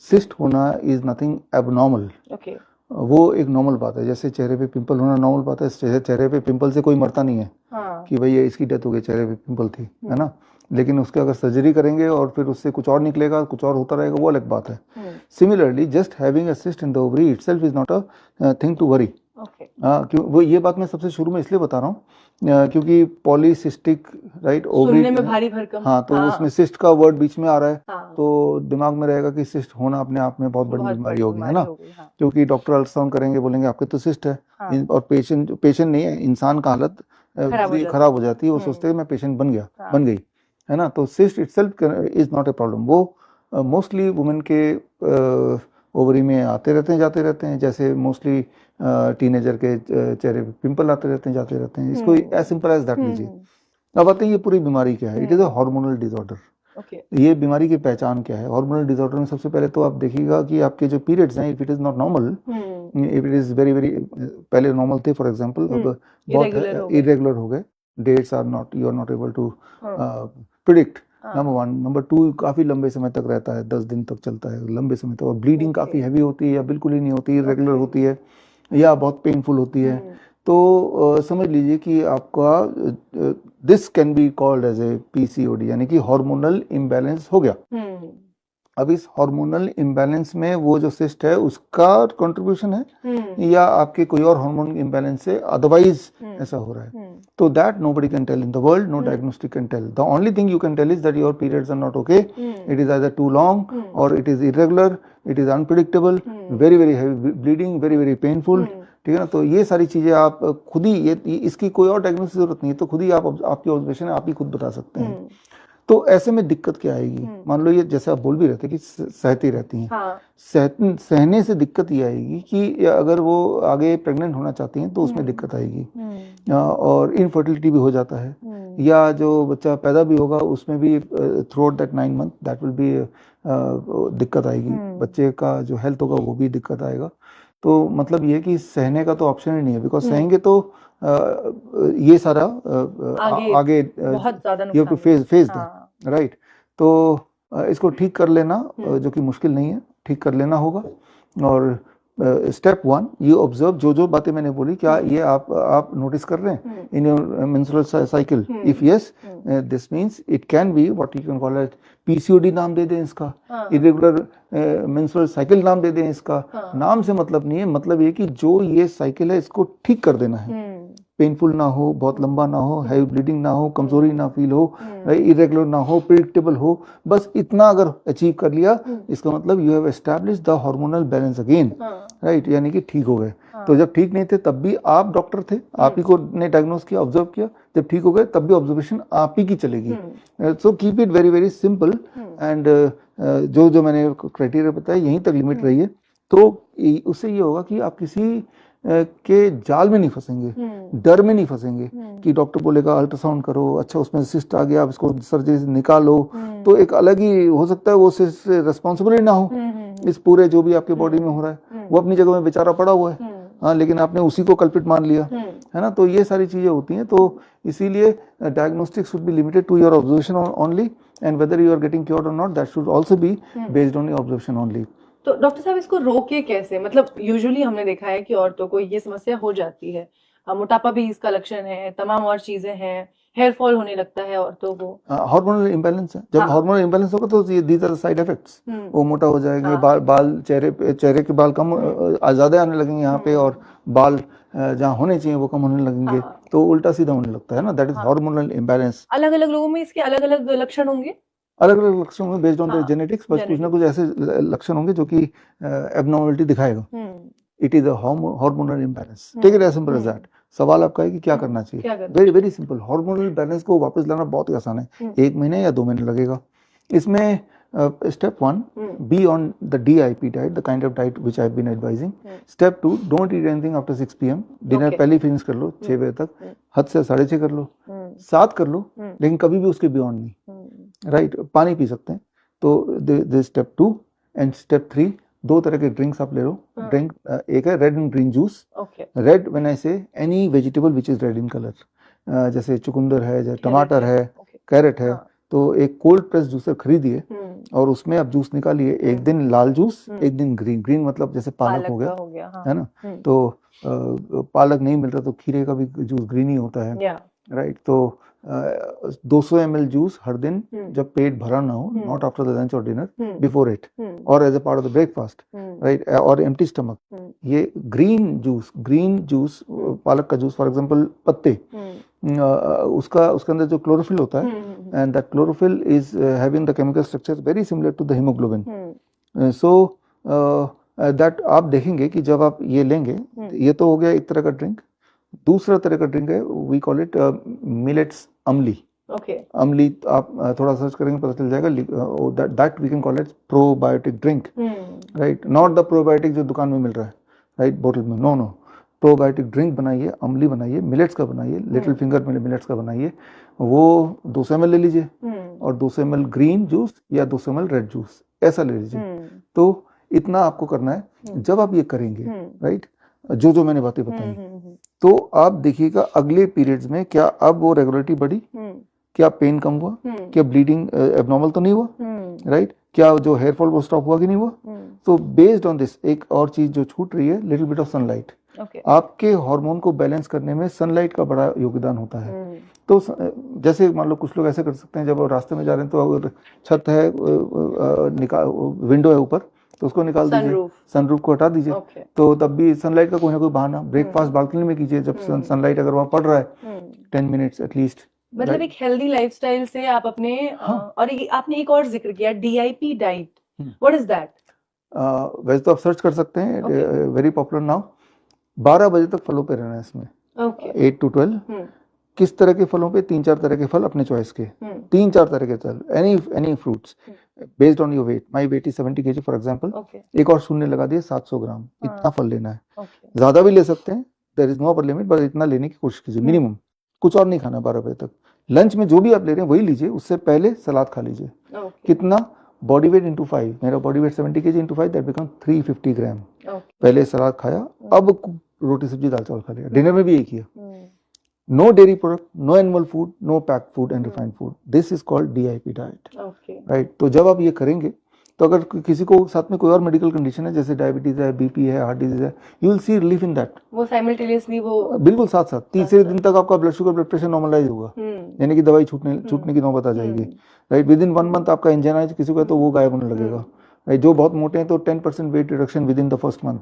Cyst होना is nothing abnormal. Okay. वो एक नॉर्मल बात है, जैसे चेहरे पे पिंपल होना नॉर्मल बात है। चेहरे पे पिंपल से कोई मरता नहीं है हाँ। कि भाई ये इसकी डेथ हो गई, चेहरे पे पिंपल थी, है ना। लेकिन उसके अगर सर्जरी करेंगे और फिर उससे कुछ और निकलेगा, कुछ और होता रहेगा, वो अलग बात है। Similarly just having a cyst in the ovary itself is not a thing to worry. क्यों वो ये बात मैं सबसे शुरू में इसलिए बता रहा हूँ क्योंकि पॉलीसिस्टिक राइट ओवरी सुनने में भारी भरकम। हाँ, तो हाँ। उसमें सिस्ट का वर्ड बीच में आ रहा है। हाँ। तो दिमाग में रहेगा कि सिस्ट होना अपने आप में बहुत बड़ी बहुत बीमारी बड़ी होगी, है बीमारी ना। हो गई। हाँ। क्योंकि डॉक्टर अल्ट्रासाउंड करेंगे, बोलेंगे आपके तो सिस्ट है। हाँ। और पेशेंट नहीं है, इंसान का हालत खराब हो जाती है। वो सोचते हैं मैं पेशेंट बन गया, हाँ। बन गई, है ना। तो cyst itself is not a problem. वो मोस्टली वुमेन के ओवरी में आते रहते हैं, जाते रहते हैं, जैसे मोस्टली टीनेजर के चेहरे पे पिंपल आते रहते हैं, जाते रहते हैं। इसको एज सिंपल एज दैट लीजिए। अब आते हैं ये पूरी बीमारी क्या है। It is a hormonal disorder. ये बीमारी की पहचान क्या है। हार्मोनल डिसऑर्डर में सबसे पहले तो आप देखिएगा कि आपके जो पीरियड्स हैं, if it is not normal, if it is very very, पहले नॉर्मल थे फॉर एग्जांपल, अब बहुत इरेगुलर हो गए। Dates are not, you are not able to predict, number one. Number two, काफी लंबे समय तक रहता है, 10 दिन तक चलता है, लंबे समय तक। और ब्लीडिंग काफी हैवी होती है या बिल्कुल ही नहीं होती, इरेगुलर होती है या बहुत पेनफुल होती है। तो समझ लीजिए कि आपका this can be called as a PCOD, यानी कि हार्मोनल इम्बैलेंस हो गया। अब इस हार्मोनल इम्बैलेंस में वो जो सिस्ट है उसका कंट्रीब्यूशन है या आपके कोई और हार्मोन इम्बैलेंस से अदरवाइज ऐसा हो रहा है। तो that nobody can tell in the world, no diagnostic can tell. The only thing you can tell is that your periods are not okay, it is either too long or it is irregular, it is unpredictable, very very heavy bleeding, very very painful, ठीक है ना। तो ये सारी चीजें आप खुद ही, ये इसकी कोई और डायग्नोसिस की जरूरत नहीं है, तो खुद ही आप, आपकी ऑब्जर्वेशन है, आप ही खुद बता सकते हैं। तो ऐसे में दिक्कत क्या आएगी। मान लो ये जैसे आप बोल भी रहे थे कि सहती रहती हैं। हाँ। सहने से दिक्कत ये आएगी कि अगर वो आगे प्रेग्नेंट होना चाहती हैं तो उसमें दिक्कत आएगी। और इनफर्टिलिटी भी हो जाता है, या जो बच्चा पैदा भी होगा उसमें भी through out that 9 month that will be दिक्कत आएगी। बच्चे का जो हेल्थ होगा वो भी दिक्कत आएगा। तो मतलब ये कि सहने का तो ऑप्शन ही नहीं है, बिकॉज सहेंगे तो ये सारा आगे बहुत ज्यादा you have to face that, right. तो इसको ठीक कर लेना जो कि मुश्किल नहीं है, ठीक कर लेना होगा। और स्टेप 1 यू ऑब्जर्व, जो बातें मैंने बोली, क्या ये आप नोटिस कर रहे हैं in your menstrual cycle. If yes, this means it can be what you can call it PCOD नाम दे दें इसका, इरेगुलर मेंस्ट्रुअल साइकिल नाम दे दें इसका। नाम से मतलब नहीं है, मतलब ये कि जो ये साइकिल है इसको ठीक कर देना है। पेनफुल ना हो, बहुत लंबा ना हो, हैवी ब्लीडिंग ना हो, कमजोरी ना फील हो, इरेगुलर ना हो, प्रिडिक्टेबल हो, बस इतना अगर अचीव कर लिया, इसका मतलब you have established the hormonal balance again, right, यानी कि ठीक हो गए। तो जब ठीक नहीं थे तब भी आप डॉक्टर थे, आप ही को ने डायग्नोस किया, ऑब्जर्व किया। जब ठीक हो गए तब भी ऑब्जर्वेशन आप ही की चलेगी। So keep it very very simple and जो मैंने क्राइटेरिया बताया यहीं तक लिमिट रही है। तो उससे ये होगा कि आप किसी के जाल में नहीं फंसेंगे, डर में नहीं फंसेंगे कि डॉक्टर बोलेगा अल्ट्रासाउंड करो, अच्छा उसमें सिस्ट आ गया, आप इसको सर्जरी से निकालो। तो एक अलग ही हो सकता है वो सिस्ट रेस्पॉन्सिबल ना हो इस पूरे जो भी आपके बॉडी में हो रहा है, वो अपनी जगह में बेचारा पड़ा हुआ है, हाँ, लेकिन आपने उसी को कल्पित मान लिया, है ना। तो ये सारी चीजें होती हैं। तो इसीलिए diagnostic should be limited to your observation only, and whether you are getting cured or not, that should also be based on your observation only. तो डॉक्टर साहब इसको रोके कैसे, मतलब यूजुअली हमने देखा है कि औरतों को ये समस्या हो जाती है, मोटापा भी इसका लक्षण है, तमाम और चीजें हैं, हेयर फॉल होने लगता है औरतों को, हार्मोनल इम्बैलेंस है। जब हार्मोनल इम्बैलेंस होगा तो ये दीज आर साइड इफेक्ट्स, वो मोटा हो जाएंगे, बाल चेहरे के बाल कम ज्यादा आने लगेंगे यहाँ पे, और बाल जहाँ होने चाहिए वो कम होने लगेंगे। तो उल्टा सीधा होने लगता है ना, दैट इज हार्मोनल इम्बैलेंस। अलग अलग लोगों में इसके अलग अलग लक्षण होंगे, अलग अलग लक्षण होंगे बेस्ड ऑन द जेनेटिक्स, बस कुछ ना कुछ ऐसे लक्षण होंगे जो कि एबनॉर्मलिटी दिखाएगा। It is a hormonal imbalance, take it as simple as that. सवाल आपका है कि क्या करना चाहिए, very very simple. Hormonal balance को वापस लाना बहुत ही आसान है, 1 महीने या 2 महीने लगेगा। इसमें step 1, be on the DIP diet, the kind of diet which I have been advising. Step 2, don't eat anything after 6 PM, dinner पहले ही फिनिश कर लो 6 बजे तक, हद से 6:30 कर लो, 7 कर लो, लेकिन कभी भी उसके बियॉन्ड नहीं, राइट। पानी पी सकते हैं। तो दिस स्टेप 2 एंड स्टेप 3, 2 तरह के ड्रिंक्स आप ले लो। ड्रिंक एक है red and green juice. Red when I say any vegetable which is red in colour, जैसे चुकंदर है, जैसे टमाटर है, कैरेट है, तो एक कोल्ड प्रेस जूसर खरीदिए और उसमें आप जूस निकालिए, एक दिन लाल जूस, एक दिन ग्रीन। ग्रीन मतलब जैसे पालक हो गया, हाँ। है ना। तो पालक नहीं मिल रहा तो खीरे का भी जूस ग्रीन ही होता है, राइट। तो 200 ml जूस हर दिन, जब पेट भरा ना हो, नॉट आफ्टर द लंच और डिनर, बिफोर इट और as a part of the breakfast, right, और एम्प्टी स्टमक। ये ग्रीन जूस पालक का जूस फॉर एग्जांपल, पत्ते, उसके अंदर जो क्लोरोफिल होता है, and that chlorophyll is having the chemical structure very similar to the haemoglobin. So that आप देखेंगे कि जब आप ये लेंगे, ये तो हो गया एक तरह का ड्रिंक। दूसरा तरह का ड्रिंक है, वी कॉल इट मिलेट्स अमली। अमली आप थोड़ा सर्च करेंगे पता चल जाएगा, that we can call it probiotic drink, right. Not the probiotic जो दुकान में मिल रहा है, राइट, बोतल में, नो। प्रोबायोटिक ड्रिंक बनाइए, अमली बनाइए, मिलेट्स का बनाइए, लिटिल फिंगर मिलेट्स का बनाइए, वो 200 ml ले लीजिए, और 200 ml ग्रीन जूस या 200 ml रेड जूस, ऐसा ले लीजिए। तो इतना आपको करना है। जब आप ये करेंगे, राइट, जो मैंने बातें बताई, तो आप देखिएगा अगले पीरियड्स में क्या अब वो रेगुलरिटी बढ़ी, क्या पेन कम हुआ, क्या ब्लीडिंग एबनॉर्मल तो नहीं हुआ, राइट, क्या जो हेयर फॉल वो स्टॉप हुआ कि नहीं हुआ। तो बेस्ड ऑन दिस एक और चीज जो छूट रही है, लिटिल बिट ऑफ सनलाइट। आपके हार्मोन को बैलेंस करने में सनलाइट का बड़ा योगदान होता है। तो जैसे मान लो कुछ लोग ऐसे कर सकते हैं, जब वो रास्ते में जा रहे हैं तो अगर छत है, विंडो है ऊपर, तो उसको निकाल दीजिए, सनरूफ को हटा दीजिए, तो तब भी सनलाइट का कोई ना कोई बहाना। ब्रेकफास्ट बालकनी में कीजिए, जब सनलाइट अगर वहां पड़ रहा है 10 मिनट्स एटलीस्ट। मतलब एक हेल्दी लाइफस्टाइल से आप अपने और आपने एक और जिक्र किया, DIP diet, what is that? वैसे तो आप सर्च कर सकते हैं, वेरी पॉपुलर नाउ। 12 बजे तक फलों पे रहना है इसमें, 8 to 12। किस तरह के फलों पे? 3-4 तरह के फल अपने चॉइस के, 3-4 तरह के फल, any fruits based on your weight. My weight is 70 kg for example, एक और शून्य लगा दिए, 700 ग्राम, इतना फल लेना है। ज्यादा भी ले सकते हैं, there is no upper limit, बस इतना लेने की कोशिश कीजिए मिनिमम। कुछ और नहीं खाना 12 बजे तक। लंच में जो भी आप ले रहे हैं वही लीजिए, उससे पहले सलाद खा लीजिए। कितना? बॉडी वेट इंटू 5, मेरा body weight 70 kg into 5, that become 350 ग्राम। पहले सलाद खाया, अब रोटी सब्जी दाल चावल खा लिया, डिनर में भी यही किया। No dairy product, no animal food, no packed food and refined food, this is called DIP diet, right. तो जब आप ये करेंगे, तो अगर किसी को साथ में कोई और मेडिकल कंडीशन है, जैसे डायबिटीज है, BP है, हार्ट डिजीज है, you will see relief in that. वो साइमल्टेनियसली वो बिल्कुल साथ साथ तीसरे दिन तक आपका blood sugar, blood pressure normalise होगा, यानी कि दवाई छूटने की नौबत आ जाएगी, राइट। विद इन 1 month आपका एंजाइना किसी को है तो वो गायब होने लगेगा, राइट। जो बहुत मोटे हैं तो 10% weight reduction with in the first month.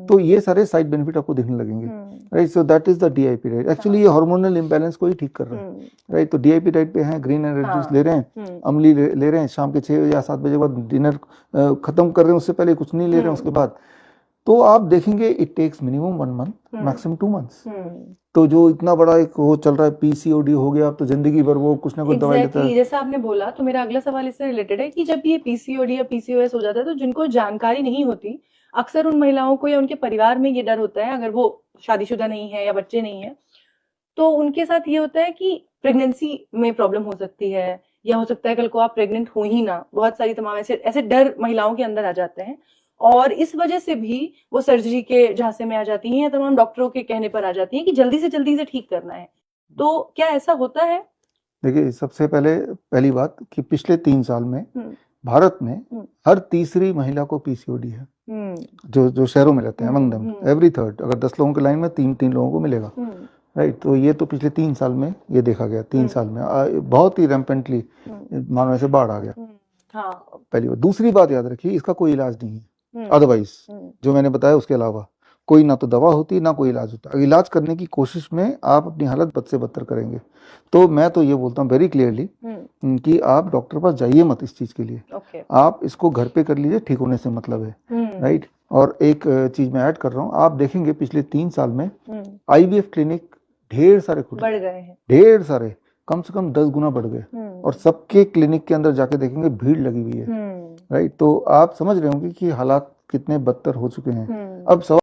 तो ये सारे साइड बेनिफिट आपको दिखने लगेंगे, right. So that is the DIP diet. Actually ये हार्मोनल इंबैलेंस को ही ठीक कर रहा है, राइट। तो DIP डाइट पे हैं, ग्रीन एंड रेड जूस ले रहे हैं, अमली ले रहे हैं, शाम के 6 या 7 बजे बाद डिनर खत्म कर रहे हैं, उससे पहले कुछ नहीं ले रहे हैं, उसके बाद तो आप देखेंगे it takes minimum 1 month, maximum 2 months। तो जो इतना बड़ा एक वो चल रहा है, PCOD हो गया, अब तो जिंदगी भर वो कुछ ना कुछ दवाई लेता है। जैसा आपने बोला, तो मेरा अगला सवाल इससे रिलेटेड है कि जब ये PCOD या PCOS हो जाता है, तो जिनको जानकारी नहीं होती, अक्सर उन महिलाओं को या उनके परिवार में ये डर होता है, अगर वो शादीशुदा नहीं है या बच्चे नहीं है, तो उनके साथ ये होता है कि प्रेगनेंसी में प्रॉब्लम हो सकती है, या हो सकता है कल को आप प्रेग्नेंट हो ही ना। बहुत सारी तमाम ऐसे डर महिलाओं के अंदर आ जाते हैं, और इस वजह से भी वो सर्जरी के झांसे में आ जाती हैं, या तमाम डॉक्टरों के कहने पर आ जाती हैं कि जल्दी से ठीक करना है। तो क्या ऐसा होता है? देखिए, सबसे पहली बात कि पिछले 3 साल में भारत में हर तीसरी महिला को PCOD है, जो शहरों में रहते हैं, अमंग देम एवरी थर्ड। अगर 10 लोगों के लाइन में 3 लोगों को मिलेगा, राइट। तो ये तो पिछले 3 साल में ये देखा गया, 3 साल में बहुत ही रैम्पेंटली, मानो ऐसे बाढ़ आ गया। पहली बात। दूसरी बात याद रखिए, इसका कोई इलाज नहीं है। अदरवाइज जो मैंने बताया उसके अलावा कोई ना तो दवा होती ना कोई इलाज होता। इलाज करने की कोशिश में आप अपनी हालत बद से बदतर करेंगे। तो मैं तो ये बोलता हूँ वेरी क्लियरली कि आप डॉक्टर पास जाइए मत इस चीज के लिए। आप इसको घर पे कर लीजिए, ठीक होने से मतलब है, राइट। और एक चीज मैं ऐड कर रहा हूँ, आप देखेंगे पिछले 3 साल में IVF क्लिनिक ढेर सारे खुले, बढ़ गए हैं, ढेर सारे, कम से कम 10 गुना बढ़ गए, और सबके क्लिनिक के अंदर जाके देखेंगे भीड़ लगी हुई है, राइट। तो आप समझ रहे होंगे कि हालात कितने बदतर हो चुके हैं। अब